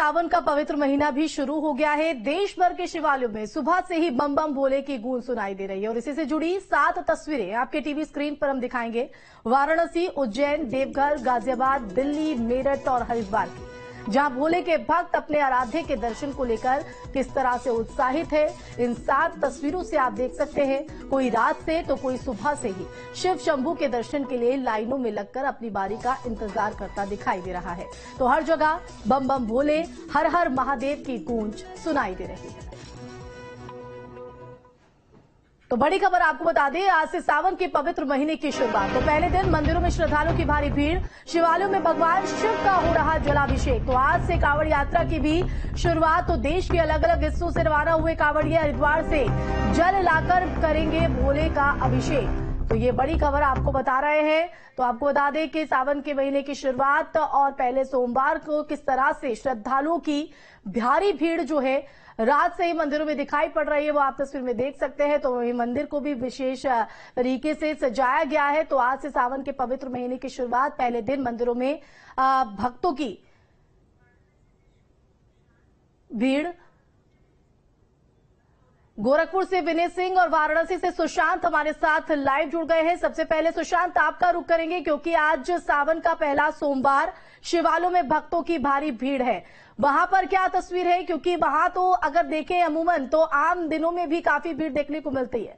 सावन का पवित्र महीना भी शुरू हो गया है। देश भर के शिवालयों में सुबह से ही बम बम भोले की गूंज सुनाई दे रही है और इसी से जुड़ी 7 तस्वीरें आपके टीवी स्क्रीन पर हम दिखाएंगे। वाराणसी, उज्जैन, देवघर, गाजियाबाद, दिल्ली, मेरठ और हरिद्वार की, जहां भोले के भक्त अपने आराध्य के दर्शन को लेकर किस तरह से उत्साहित है। इन 7 तस्वीरों से आप देख सकते हैं, कोई रात से तो कोई सुबह से ही शिव शंभू के दर्शन के लिए लाइनों में लगकर अपनी बारी का इंतजार करता दिखाई दे रहा है। तो हर जगह बम बम भोले, हर हर महादेव की गूंज सुनाई दे रही है। तो बड़ी खबर आपको बता दें, आज से सावन के पवित्र महीने की शुरुआत। तो पहले दिन मंदिरों में श्रद्धालुओं की भारी भीड़, शिवालयों में भगवान शिव का हो रहा जलाभिषेक। तो आज से कांवड़ यात्रा की भी शुरुआत। तो देश के अलग अलग हिस्सों से रवाना हुए कांवड़िए हरिद्वार से जल लाकर करेंगे भोले का अभिषेक। तो ये बड़ी खबर आपको बता रहे हैं। तो आपको बता दें कि सावन के महीने की शुरुआत और पहले सोमवार को किस तरह से श्रद्धालुओं की भारी भीड़ जो है रात से ही मंदिरों में दिखाई पड़ रही है, वो आप तस्वीर में देख सकते हैं। तो वही मंदिर को भी विशेष तरीके से सजाया गया है। तो आज से सावन के पवित्र महीने की शुरुआत, पहले दिन मंदिरों में भक्तों की भीड़। गोरखपुर से विनय सिंह और वाराणसी से सुशांत हमारे साथ लाइव जुड़ गए हैं। सबसे पहले सुशांत, आपका रुख करेंगे क्योंकि आज सावन का पहला सोमवार, शिवालयों में भक्तों की भारी भीड़ है। वहां पर क्या तस्वीर है, क्योंकि वहां तो अगर देखें अमूमन तो आम दिनों में भी काफी भीड़ देखने को मिलती है।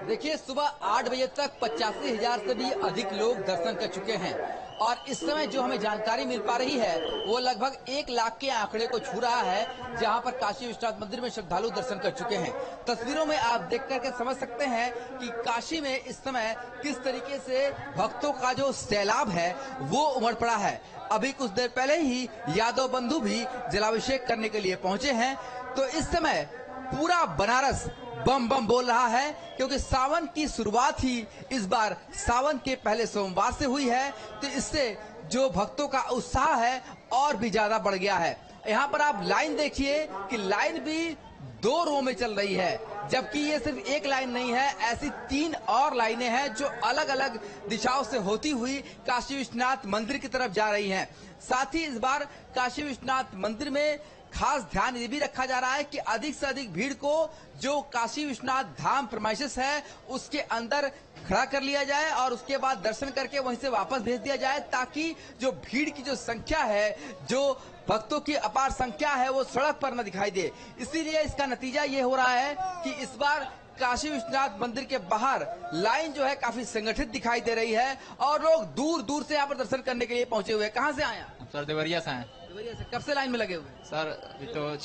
देखिए, सुबह 8 बजे तक 85,000 से भी अधिक लोग दर्शन कर चुके हैं और इस समय जो हमें जानकारी मिल पा रही है वो लगभग 1 लाख के आंकड़े को छू रहा है, जहां पर काशी विश्वनाथ मंदिर में श्रद्धालु दर्शन कर चुके हैं। तस्वीरों में आप देख करके समझ सकते हैं कि काशी में इस समय किस तरीके से भक्तों का जो सैलाब है वो उमड़ पड़ा है। अभी कुछ देर पहले ही यादव बंधु भी जलाभिषेक करने के लिए पहुंचे हैं। तो इस समय पूरा बनारस बम बम बोल रहा है, क्योंकि सावन की शुरुआत ही इस बार सावन के पहले सोमवार से हुई है। तो इससे जो भक्तों का उत्साह है और भी ज्यादा बढ़ गया है। यहाँ पर आप लाइन देखिए कि लाइन भी 2 रो में चल रही है, जबकि ये सिर्फ एक लाइन नहीं है, ऐसी 3 और लाइनें हैं जो अलग अलग दिशाओं से होती हुई काशी विश्वनाथ मंदिर की तरफ जा रही हैं। साथ ही इस बार काशी विश्वनाथ मंदिर में खास ध्यान ये भी रखा जा रहा है कि अधिक से अधिक भीड़ को जो काशी विश्वनाथ धाम प्रीमाइसेस है उसके अंदर खड़ा कर लिया जाए और उसके बाद दर्शन करके वहीं से वापस भेज दिया जाए, ताकि जो भीड़ की जो संख्या है, जो भक्तों की अपार संख्या है, वो सड़क पर न दिखाई दे। इसीलिए इसका नतीजा ये हो रहा है कि इस बार काशी विश्वनाथ मंदिर के बाहर लाइन जो है काफी संगठित दिखाई दे रही है और लोग दूर दूर से यहाँ पर दर्शन करने के लिए पहुंचे हुए हैं। कहाँ से आए सर? देवरिया से आए। देवरिया से। कब से लाइन में लगे हुए हैं? सर अभी तो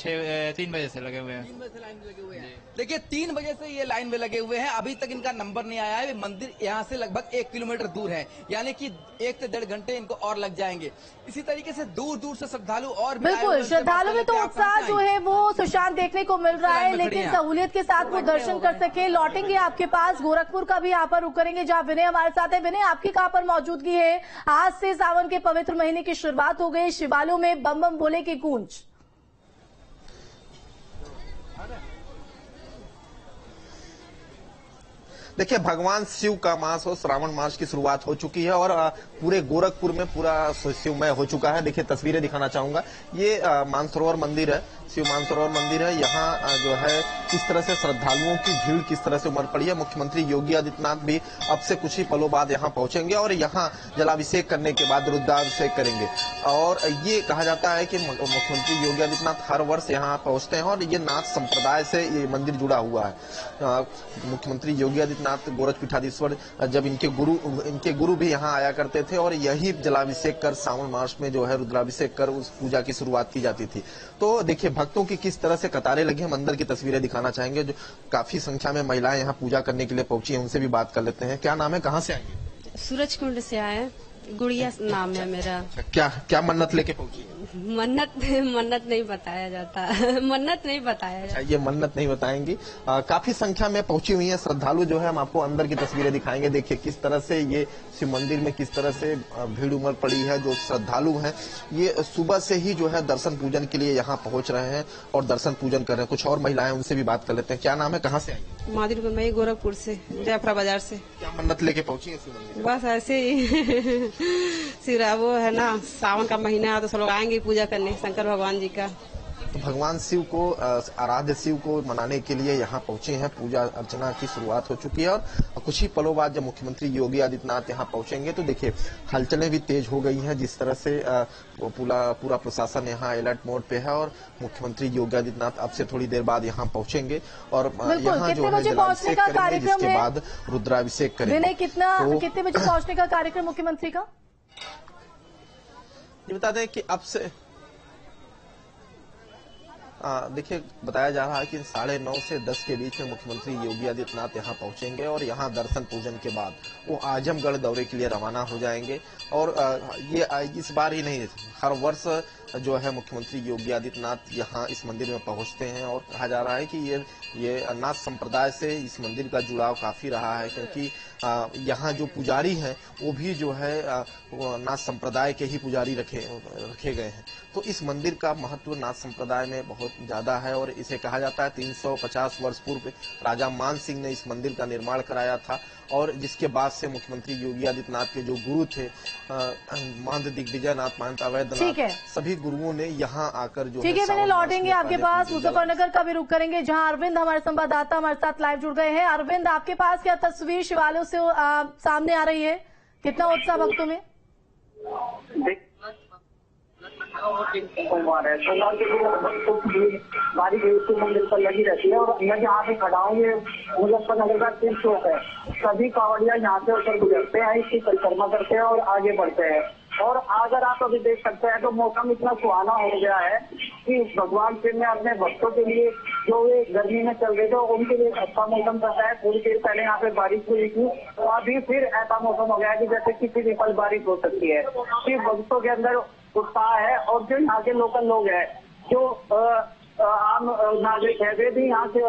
3 बजे से लगे हुए हैं। 3 बजे से लाइन में लगे हुए हैं। देखिए, 3 बजे से ये लाइन में लगे हुए हैं, अभी तक इनका नंबर नहीं आया है। मंदिर यहाँ से लगभग 1 किलोमीटर दूर है, यानी कि 1 से 1.5 घंटे इनको और लग जाएंगे। इसी तरीके से दूर दूर से श्रद्धालु और बिल्कुल, श्रद्धालु में तो उत्साह जो है वो सुशांत देखने को मिल रहा है, लेकिन सहूलियत के साथ वो दर्शन कर सके। लौटेंगे आपके पास, गोरखपुर का भी यहाँ पर रुक करेंगे जहाँ विनय हमारे साथ है। विनय, आपकी कहाँ पर मौजूदगी है? आज से सावन के पवित्र महीने की शुरुआत हो गई, शिवालयों में बम बम भोले की गूंज। देखिए, भगवान शिव का मास हो, श्रावण मास की शुरुआत हो चुकी है और पूरे गोरखपुर में पूरा शिवमय हो चुका है। देखिए, तस्वीरें दिखाना चाहूंगा। ये मानसरोवर मंदिर है, शिव मानसरोवर मंदिर है। यहाँ जो है किस तरह से श्रद्धालुओं की भीड़ किस तरह से उमड़ पड़ी है। मुख्यमंत्री योगी आदित्यनाथ भी अब से कुछ ही पलों बाद यहाँ पहुंचेंगे और यहाँ जलाभिषेक करने के बाद रुद्राभिषेक करेंगे। और ये कहा जाता है कि मुख्यमंत्री योगी आदित्यनाथ हर वर्ष यहाँ पहुंचते हैं और ये नाथ संप्रदाय से ये मंदिर जुड़ा हुआ है। मुख्यमंत्री योगी आदित्यनाथ गोरखपीठाधीश्वर जब इनके गुरु भी यहाँ आया करते थे और यही जलाभिषेक कर सावन मास में जो है रुद्राभिषेक कर उस पूजा की शुरुआत की जाती थी। तो देखिए, भक्तों की किस तरह से कतारें लगी हैं। मंदिर की तस्वीरें दिखाना चाहेंगे। जो काफी संख्या में महिलाएं यहाँ पूजा करने के लिए पहुंची हैं, उनसे भी बात कर लेते हैं। क्या नाम है, कहाँ से आई? सूरज कुंड से आए, गुड़िया नाम है मेरा। क्या मन्नत लेके पहुंची? मन्नत नहीं बताया जाता। मन्नत नहीं बताया जाता। ये मन्नत नहीं बताएंगी। काफी संख्या में पहुंची हुई है श्रद्धालु जो है। हम आपको अंदर की तस्वीरें दिखाएंगे। देखिए किस तरह से ये शिव मंदिर में किस तरह से भीड़ उमड़ पड़ी है। जो श्रद्धालु हैं ये सुबह से ही जो है दर्शन पूजन के लिए यहाँ पहुंच रहे हैं और दर्शन पूजन कर रहे हैं। कुछ और महिलाएं, उनसे भी बात कर लेते हैं। क्या नाम है, कहाँ से आई? माधुरी को मैं गोरखपुर से, जयफरा बाजार से। क्या मन्नत लेके पहुंची है शिव मंदिर? बस ऐसे ही सिरा वो है ना, सावन का महीना है तो सब लोग आएंगे पूजा करने शंकर भगवान जी का। तो भगवान शिव को, आराध्य शिव को मनाने के लिए यहाँ पहुंचे हैं। पूजा अर्चना की शुरुआत हो चुकी है और कुछ ही पलों बाद जब मुख्यमंत्री योगी आदित्यनाथ यहाँ पहुंचेंगे तो देखिए हलचलें भी तेज हो गई हैं। जिस तरह से पूरा प्रशासन यहाँ अलर्ट मोड पे है और मुख्यमंत्री योगी आदित्यनाथ अब से थोड़ी देर बाद यहाँ पहुंचेंगे और यहाँ जो है जलाभिषेक करेंगे, जिसके बाद रुद्राभिषेक करेंगे। कितने बजे पहुंचने का कार्यक्रम मुख्यमंत्री का? ये बता दें कि अब से देखिए बताया जा रहा है कि 9:30 से 10 के बीच में मुख्यमंत्री योगी आदित्यनाथ यहाँ पहुंचेंगे और यहाँ दर्शन पूजन के बाद वो आजमगढ़ दौरे के लिए रवाना हो जाएंगे। और ये इस बार ही नहीं, हर वर्ष जो है मुख्यमंत्री योगी आदित्यनाथ यहाँ इस मंदिर में पहुंचते हैं और कहा जा रहा है कि ये नाथ संप्रदाय से इस मंदिर का जुड़ाव काफी रहा है, क्योंकि यहाँ जो पुजारी हैं वो भी जो है नाथ संप्रदाय के ही पुजारी रखे गए हैं। तो इस मंदिर का महत्व नाथ संप्रदाय में बहुत ज्यादा है और इसे कहा जाता है 350 वर्ष पूर्व राजा मान सिंह ने इस मंदिर का निर्माण कराया था और जिसके बाद से मुख्यमंत्री योगी आदित्यनाथ के जो गुरु थे महंत दिग्विजय नाथ महंत अवैधनाथ, सभी गुरुओं ने यहाँ आकर जो ठीक है, मैंने लौटेंगे आपके पास। मुजफ्फरनगर का भी रुख करेंगे जहाँ अरविंद हमारे संवाददाता हमारे साथ लाइव जुड़ गए हैं। अरविंद, आपके पास क्या तस्वीर शिवालयों से सामने आ रही है? कितना उत्साह भक्तों में? सोमवार है, सोमवार के लिए भारी भीड़ मंदिर पर लगी रहती है और मैं जहाँ पे खड़ा हूँ ये मुजफ्फरनगर का तीर्थ चौक है। सभी कांवड़िया यहाँ से होकर गुजरते हैं, इसकी परिक्रमा करते हैं और आगे बढ़ते हैं। और अगर आप अभी देख सकते हैं तो मौसम इतना सुहाना हो गया है कि भगवान शिव ने अपने भक्तों के लिए जो वे गर्मी में चल रहे थे उनके लिए अच्छा मौसम कर रहा है। थोड़ी देर पहले यहाँ पे बारिश हुई थी तो अभी फिर ऐसा मौसम हो गया है कि जैसे किसी भी पल बारिश हो सकती है। फिर भक्तों के अंदर उत्साह है और जो यहाँ के लोकल लोग हैं, जो आम नागरिक है, वे भी यहाँ से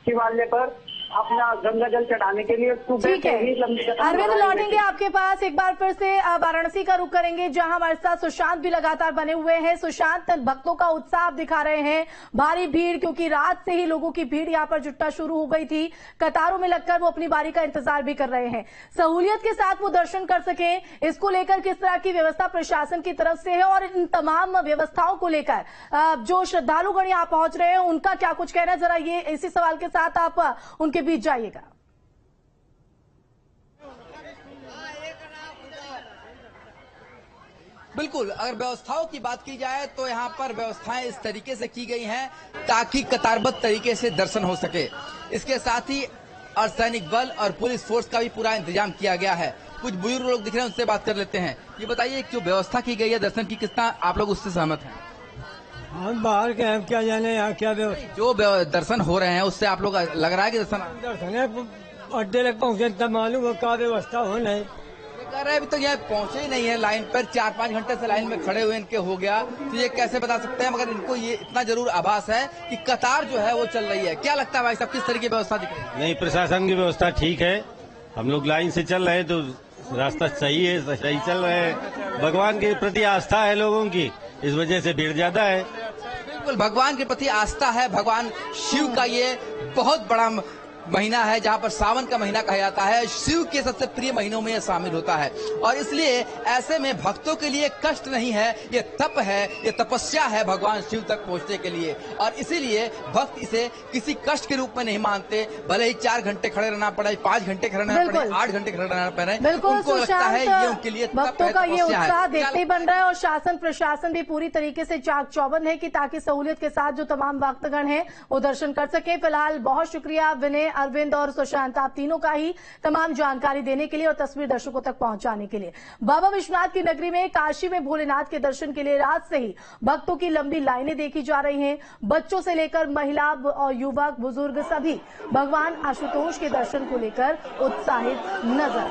शिवालय पर अपना गंगा जल चढ़ाने के लिए सुबह से ही लंबी कतार। अरविंद, लौटेंगे आपके पास। एक बार फिर से वाराणसी का रुख करेंगे जहां हमारे साथ सुशांत भी लगातार बने हुए हैं। सुशांत, भक्तों का उत्साह दिखा रहे हैं, भारी भीड़, क्योंकि रात से ही लोगों की भीड़ यहां पर जुटना शुरू हो गई थी। कतारों में लगकर वो अपनी बारी का इंतजार भी कर रहे हैं। सहूलियत के साथ वो दर्शन कर सके, इसको लेकर किस तरह की व्यवस्था प्रशासन की तरफ से है और इन तमाम व्यवस्थाओं को लेकर जो श्रद्धालुगण यहां पहुंच रहे हैं उनका क्या कुछ कहना है? जरा ये इसी सवाल के साथ आप उनके बीच जाइएगा। बिल्कुल, अगर व्यवस्थाओं की बात की जाए तो यहाँ पर व्यवस्थाएं इस तरीके से की गई हैं ताकि कतारबद्ध तरीके से दर्शन हो सके। इसके साथ ही अर्धसैनिक बल और पुलिस फोर्स का भी पूरा इंतजाम किया गया है। कुछ बुजुर्ग लोग दिख रहे हैं, उनसे बात कर लेते हैं। ये बताइए, जो व्यवस्था की गई है दर्शन की, कितना आप लोग उससे सहमत हैं? हम बाहर के हैं, क्या जाने यहाँ क्या व्यवस्था। जो दर्शन हो रहे हैं उससे आप लोग लग रहा है कि दर्शन अड्डे तक पहुँचे तब मालूम हो क्या व्यवस्था हो। नहीं कह रहे अभी तो यह पहुंचे ही नहीं है, लाइन पर 4-5 घंटे से लाइन में खड़े हुए इनके हो गया, तो ये कैसे बता सकते हैं? मगर इनको ये इतना जरूर आभास है कि कतार जो है वो चल रही है। क्या लगता है भाई साहब, किस तरह की व्यवस्था दिख रही है? नहीं, प्रशासन की व्यवस्था ठीक है, हम लोग लाइन से चल रहे हैं तो रास्ता सही है, सही चल रहे हैं। भगवान के प्रति आस्था है लोगों की, इस वजह से भीड़ ज्यादा है। बिल्कुल, भगवान के प्रति आस्था है। भगवान शिव का ये बहुत बड़ा महीना है जहां पर सावन का महीना कहा जाता है, शिव के सबसे प्रिय महीनों में यह शामिल होता है और इसलिए ऐसे में भक्तों के लिए कष्ट नहीं है, ये तप है, ये तपस्या है भगवान शिव तक पहुंचने के लिए। और इसीलिए भक्त इसे किसी कष्ट के रूप में नहीं मानते, भले ही 4 घंटे खड़े रहना पड़े, 5 घंटे खड़े रहना पड़े, 8 घंटे खड़े रहना पड़े, उनको लगता है ये उनके लिए भक्तों का ये उत्साह देखते ही बन रहा है और शासन प्रशासन भी पूरी तरीके से चाक चौबंद है कि ताकि सहूलियत के साथ जो तमाम भक्तगण हैं वो दर्शन कर सके। फिलहाल बहुत शुक्रिया विनय, अरविंद और सुशांत, आप तीनों का ही तमाम जानकारी देने के लिए और तस्वीर दर्शकों तक पहुंचाने के लिए। बाबा विश्वनाथ की नगरी में, काशी में भोलेनाथ के दर्शन के लिए रात से ही भक्तों की लंबी लाइनें देखी जा रही हैं। बच्चों से लेकर महिला और युवक बुजुर्ग सभी भगवान आशुतोष के दर्शन को लेकर उत्साहित नजर।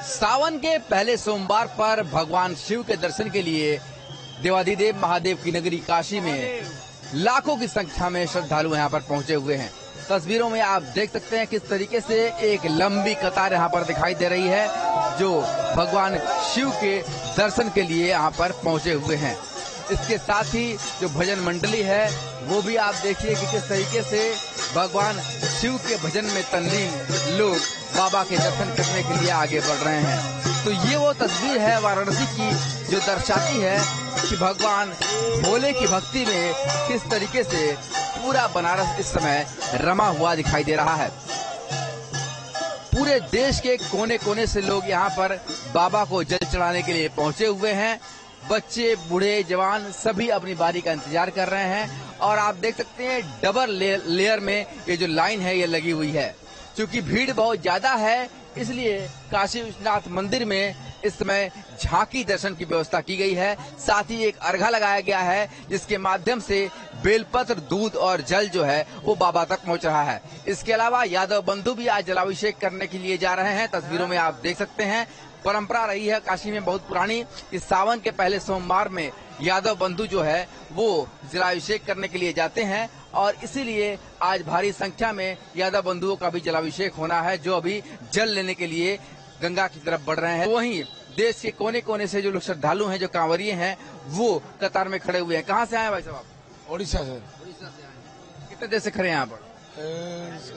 सावन के पहले सोमवार पर भगवान शिव के दर्शन के लिए देवाधिदेव महादेव की नगरी काशी में लाखों की संख्या में श्रद्धालु यहाँ पर पहुंचे हुए हैं। तस्वीरों में आप देख सकते हैं किस तरीके से एक लंबी कतार यहाँ पर दिखाई दे रही है जो भगवान शिव के दर्शन के लिए यहाँ पर पहुंचे हुए हैं। इसके साथ ही जो भजन मंडली है वो भी आप देखिए कि किस तरीके से भगवान शिव के भजन में तल्लीन लोग बाबा के दर्शन करने के लिए आगे बढ़ रहे हैं। तो ये वो तस्वीर है वाराणसी की जो दर्शाती है कि भगवान भोले की भक्ति में किस तरीके से पूरा बनारस इस समय रमा हुआ दिखाई दे रहा है। पूरे देश के कोने कोने से लोग यहाँ पर बाबा को जल चढ़ाने के लिए पहुंचे हुए हैं। बच्चे, बूढ़े, जवान सभी अपनी बारी का इंतजार कर रहे हैं और आप देख सकते हैं डबल लेयर में ये जो लाइन है ये लगी हुई है। क्योंकि भीड़ बहुत ज्यादा है इसलिए काशी विश्वनाथ मंदिर में इस समय झांकी दर्शन की व्यवस्था की गई है। साथ ही एक अर्घा लगाया गया है जिसके माध्यम से बेलपत्र, दूध और जल जो है वो बाबा तक पहुंच रहा है। इसके अलावा यादव बंधु भी आज जलाभिषेक करने के लिए जा रहे हैं। तस्वीरों में आप देख सकते हैं परंपरा रही है काशी में बहुत पुरानी कि सावन के पहले सोमवार में यादव बंधु जो है वो जलाभिषेक करने के लिए जाते हैं और इसीलिए आज भारी संख्या में यादव बंधुओं का भी जलाभिषेक होना है जो अभी जल लेने के लिए गंगा की तरफ बढ़ रहे हैं। वहीं देश के कोने कोने से जो लोग श्रद्धालु हैं, जो कांवरिये हैं, वो कतार में खड़े हुए हैं। कहाँ से आए भाई साहब? ओडिशा से। उड़ीसा से आए। कितने देर से खड़े हैं यहाँ पर?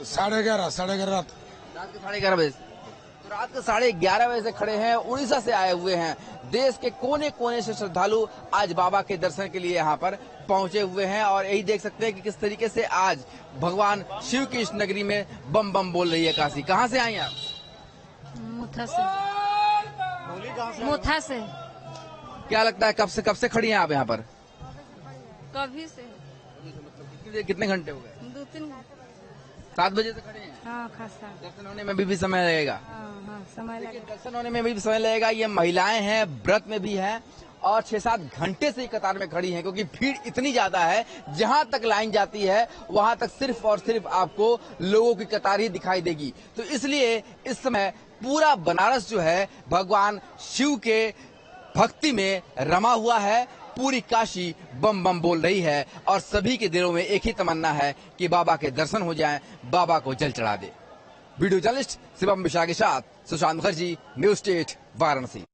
11:30 रात के 11:30 बजे। तो रात के 11:30 बजे से खड़े हैं, उड़ीसा से आए हुए हैं। देश के कोने कोने से श्रद्धालु आज बाबा के दर्शन के लिए यहाँ पर पहुंचे हुए हैं और यही देख सकते हैं कि किस तरीके से आज भगवान शिव की इस नगरी में बम बम बोल रही है काशी। कहाँ से आई आप? मुथा से। क्या लगता है कब से खड़ी हैं आप यहाँ पर? कभी से। कितने घंटे हो गए? 2-3 घंटे। 7 बजे से खड़े हैं। हाँ, खासा। दर्शन होने में भी समय लगेगा। हाँ, समय लगेगा। दर्शन होने में भी समय लगेगा। ये महिलाएं हैं, व्रत में भी हैं और 6-7 घंटे से कतार में खड़ी हैं क्योंकि भीड़ इतनी ज्यादा है। जहां तक लाइन जाती है वहां तक सिर्फ और सिर्फ आपको लोगों की कतार ही दिखाई देगी। तो इसलिए इस समय पूरा बनारस जो है भगवान शिव के भक्ति में रमा हुआ है। पूरी काशी बम बम बोल रही है और सभी के दिलों में एक ही तमन्ना है कि बाबा के दर्शन हो जाएं, बाबा को जल चढ़ा दे। वीडियो जर्नलिस्ट शिवम मिश्रा के साथ सुशांत मुखर्जी, न्यूज स्टेट, वाराणसी।